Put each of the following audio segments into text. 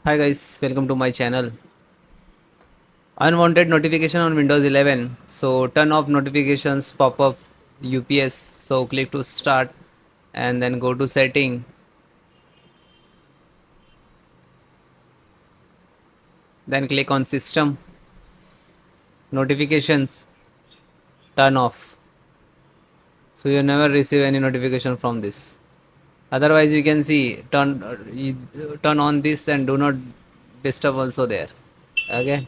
Hi guys, welcome to my channel. Unwanted notification on Windows 11. So turn off notifications pop up UPS. So click to start and then go to setting. Then click on system notifications. Turn off. So you never receive any notification from this. Otherwise you can see turn on this and do not disturb also there. Okay.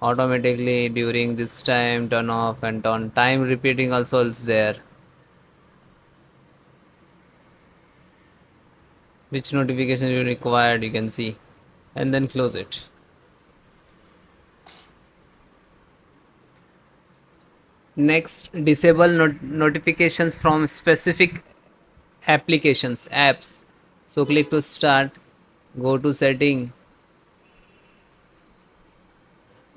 Automatically during this time turn off and turn time repeating also is there. Which notification you required you can see and then close it. Next, disable notifications from specific applications apps. So click to start, go to setting.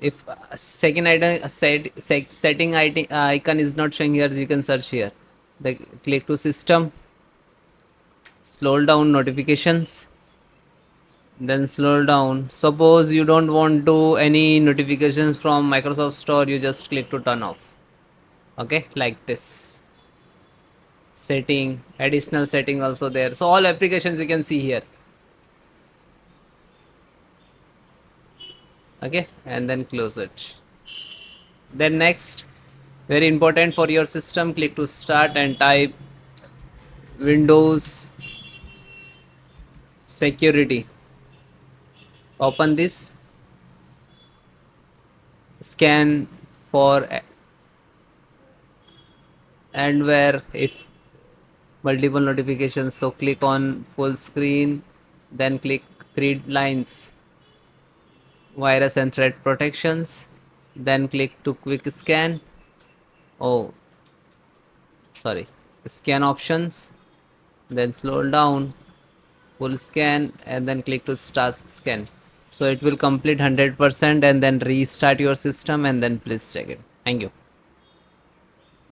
If second item setting icon is not showing here, you can search here. Click to system, scroll down notifications, then scroll down. Suppose you don't want to any notifications from Microsoft Store, you just click to turn off. Okay, like this. Setting, additional setting also there. So all applications you can see here. Okay, and then close it. Then next, very important for your system, click to start and type Windows security. Open this, scan for and where if multiple notifications. So click on full screen, then click three lines, virus and threat protections, then click to quick scan. Oh, sorry, scan options, then scroll down, full scan, and then click to start scan. So it will complete 100% and then restart your system and then please check it. Thank you.